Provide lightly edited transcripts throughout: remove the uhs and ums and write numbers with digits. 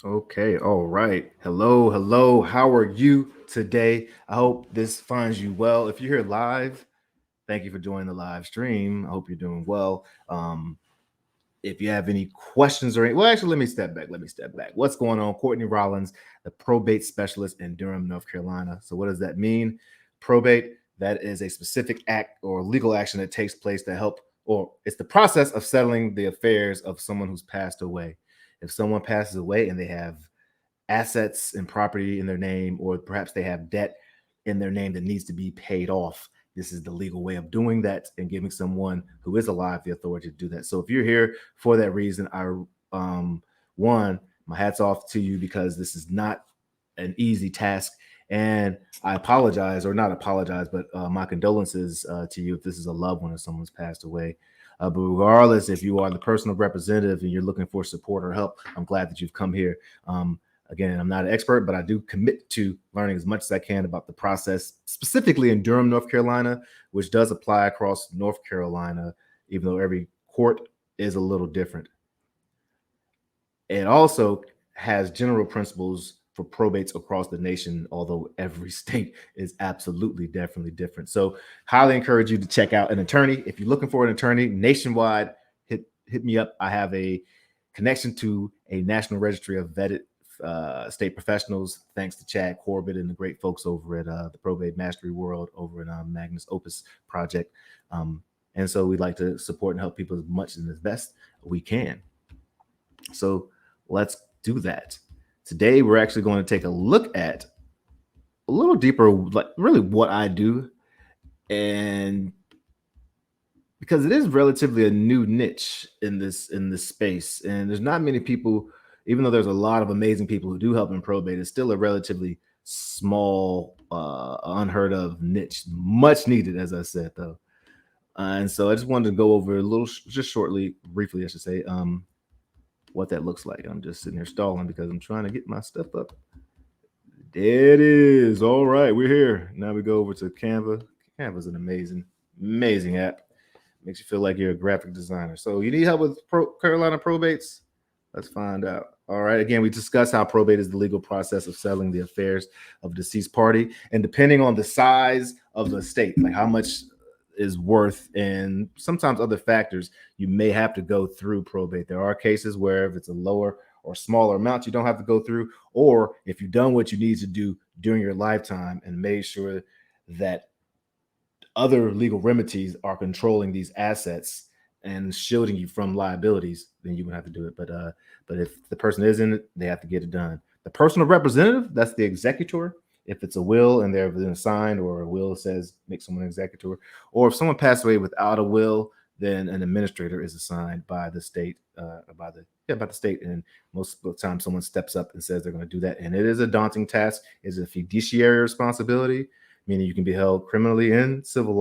Okay, all right. Hello, hello. How are you today? I hope this finds you well. If you're here live, thank you for joining the live stream. I hope you're doing well. If you have any questions or well, actually, let me step back. Let me step back. What's going on? Courtney Rollins, the probate specialist in Durham, North Carolina. So, what does that mean? Probate, that is a specific act or legal action that takes place to help, or it's the process of settling the affairs of someone who's passed away. If someone passes away and they have assets and property in their name, or perhaps they have debt in their name that needs to be paid off. This is the legal way of doing that and giving someone who is alive the authority to do that. So if you're here for that reason, one, my hat's off to you because this is not an easy task. And I apologize, or not apologize, but my condolences to you if this is a loved one or someone's passed away. But regardless, if you are the personal representative and you're looking for support or help, I'm glad that you've come here. Again, I'm not an expert, but I do commit to learning as much as I can about the process, specifically in Durham, North Carolina, which does apply across North Carolina, even though every court is a little different. It also has general principles for probates across the nation, although every state is absolutely definitely different. So, highly encourage you to check out an attorney. If you're looking for an attorney nationwide, hit me up. I have a connection to a national registry of vetted state professionals, thanks to Chad Corbett and the great folks over at the Probate Mastery World over at Magnus Opus Project. And so we'd like to support and help people as much and as best we can. So let's do that. Today, we're actually going to take a look at a little deeper, like really what I do. And because it is relatively a new niche in this space, and there's not many people, even though there's a lot of amazing people who do help in probate, it's still a relatively small, unheard of niche, much needed, as I said, though. And so I just wanted to go over a little, just shortly, briefly, I should say, what that looks like. I'm just sitting here stalling because I'm trying to get my stuff up. There it is. All right, we're here. Now we go over to Canva. Canva's an amazing, amazing app. Makes you feel like you're a graphic designer. So you need help with Carolina probates? Let's find out. All right. Again, we discussed how probate is the legal process of settling the affairs of a deceased party. And depending on the size of the estate, like how much is worth, and sometimes other factors, you may have to go through probate. There are cases where if it's a lower or smaller amount, you don't have to go through, or if you've done what you need to do during your lifetime and made sure that other legal remedies are controlling these assets and shielding you from liabilities, then you would have to do it. But if the person is in it, they have to get it done. The personal representative, that's the executor. If it's a will and they're been assigned, or a will says make someone an executor, or if someone passed away without a will, then an administrator is assigned by the state, by the state. And most of the time, someone steps up and says they're going to do that, and it is a daunting task. It's a fiduciary responsibility, meaning you can be held criminally and civil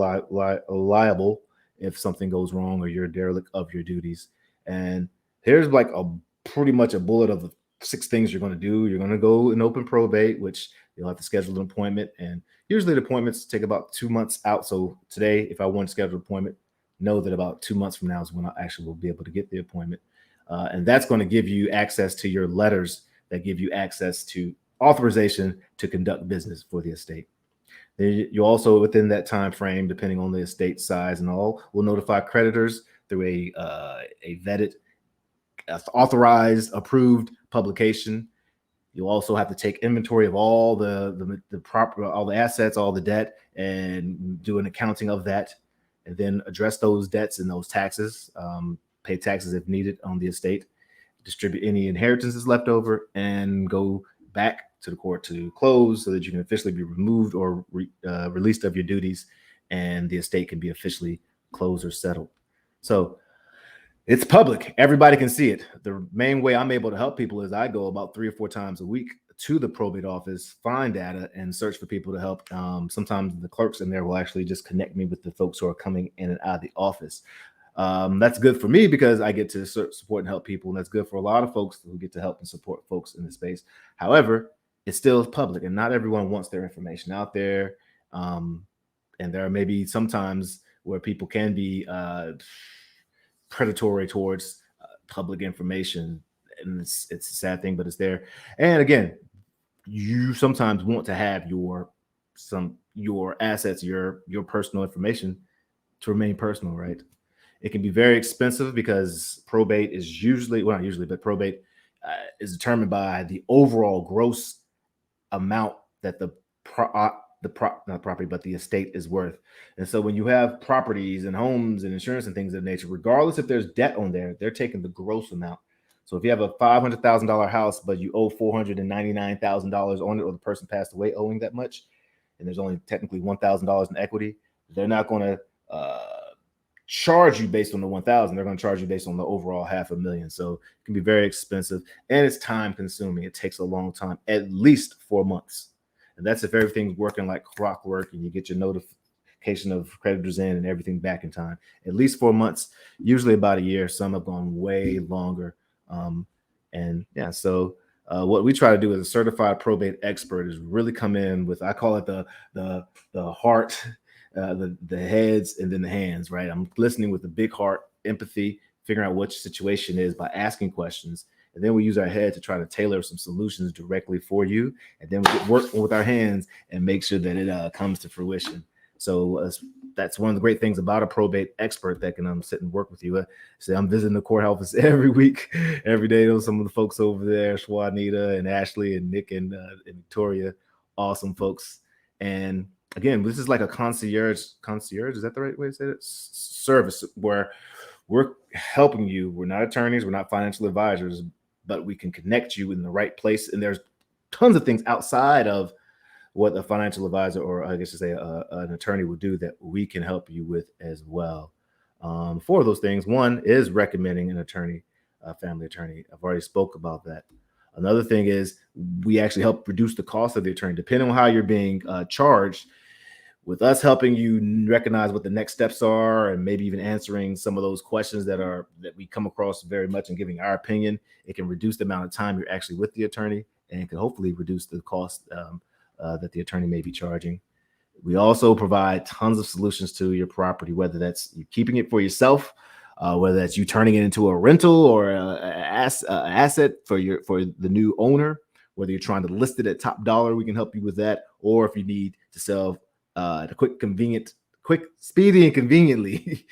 liable if something goes wrong or you're a derelict of your duties. And here's like a pretty much a bullet of the 6 things you're going to do. You're going to go and open probate, which you'll have to schedule an appointment. And usually the appointments take about 2 months out. So today, if I want to schedule an appointment, know that about 2 months from now is when I actually will be able to get the appointment. And that's going to give you access to your letters that give you access to authorization to conduct business for the estate. You also, within that time frame, depending on the estate size and all, will notify creditors through a vetted, authorized, approved publication. You'll also have to take inventory of all the proper, all the assets, all the debt, and do an accounting of that, and then address those debts and those taxes. Pay taxes if needed on the estate. Distribute any inheritances left over, and go back to the court to close so that you can officially be removed or released of your duties, and the estate can be officially closed or settled. So it's public. Everybody can see it. The main way I'm able to help people is I go about 3 or 4 times a week to the probate office, find data, and search for people to help. Sometimes the clerks in there will actually just connect me with the folks who are coming in and out of the office. That's good for me because I get to support and help people, and that's good for a lot of folks who get to help and support folks in the space. However, it's still public, and not everyone wants their information out there. And there are maybe sometimes where people can be predatory towards public information. and it's a sad thing, but it's there. And again, you sometimes want to have your assets, your personal information to remain personal, right? It can be very expensive because probate is usually, well, not usually, but probate is determined by the overall gross amount that not property, but the estate is worth. And so when you have properties and homes and insurance and things of that nature, regardless if there's debt on there, they're taking the gross amount. So if you have a $500,000 house, but you owe $499,000 on it, or the person passed away owing that much, and there's only technically $1,000 in equity, they're not going to charge you based on the 1,000. They're going to charge you based on the overall $500,000. So it can be very expensive, and it's time consuming. It takes a long time, at least 4 months. And that's if everything's working like clockwork and you get your notification of creditors in and everything back in time. At least 4 months, usually about a year. Some have gone way longer. And yeah, so what we try to do as a certified probate expert is really come in with, I call it the heart, the heads, and then the hands, right? I'm listening with a big heart, empathy, figuring out what your situation is by asking questions. And then we use our head to try to tailor some solutions directly for you. And then we get working with our hands and make sure that it comes to fruition. So that's one of the great things about a probate expert that can sit and work with you. So I'm visiting the courthouse every week, every day. Those some of the folks over there, Schwanita and Ashley and Nick and Victoria, awesome folks. And again, this is like a concierge. Is that the right way to say it? Service where we're helping you. We're not attorneys. We're not financial advisors, but we can connect you in the right place. And there's tons of things outside of what a financial advisor, or I guess to say an attorney, would do that we can help you with as well. Four of those things. One is recommending an attorney, a family attorney. I've already spoke about that. Another thing is we actually help reduce the cost of the attorney, depending on how you're being charged. With us helping you recognize what the next steps are, and maybe even answering some of those questions that we come across very much, and giving our opinion, it can reduce the amount of time you're actually with the attorney, and it can hopefully reduce the cost that the attorney may be charging. We also provide tons of solutions to your property, whether that's you keeping it for yourself, whether that's you turning it into a rental or an asset for the new owner, whether you're trying to list it at top dollar, we can help you with that, or if you need to sell speedy and conveniently,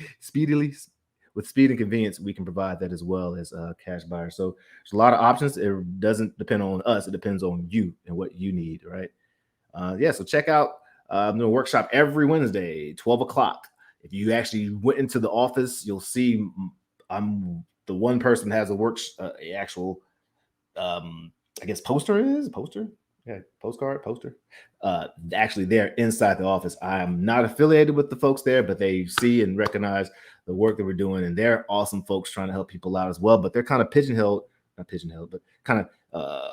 with speed and convenience, we can provide that as well as cash buyer. So there's a lot of options. It doesn't depend on us. It depends on you and what you need, right? So check out the workshop every Wednesday, 12 o'clock. If you actually went into the office, you'll see I'm the one person that has a actual, I guess poster. Yeah, poster. Actually, they're inside the office. I am not affiliated with the folks there, but they see and recognize the work that we're doing, and they're awesome folks trying to help people out as well. But they're kind of not pigeonholed, but kind of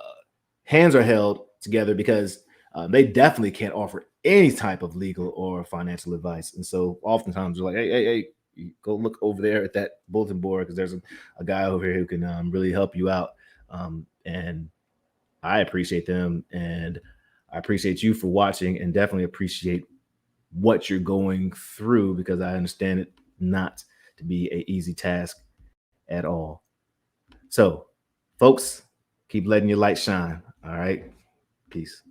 hands are held together because they definitely can't offer any type of legal or financial advice. And so oftentimes they're like, hey, you go look over there at that bulletin board because there's a guy over here who can really help you out. And I appreciate them, and I appreciate you for watching, and definitely appreciate what you're going through, because I understand it not to be an easy task at all. So, folks, keep letting your light shine. All right. Peace.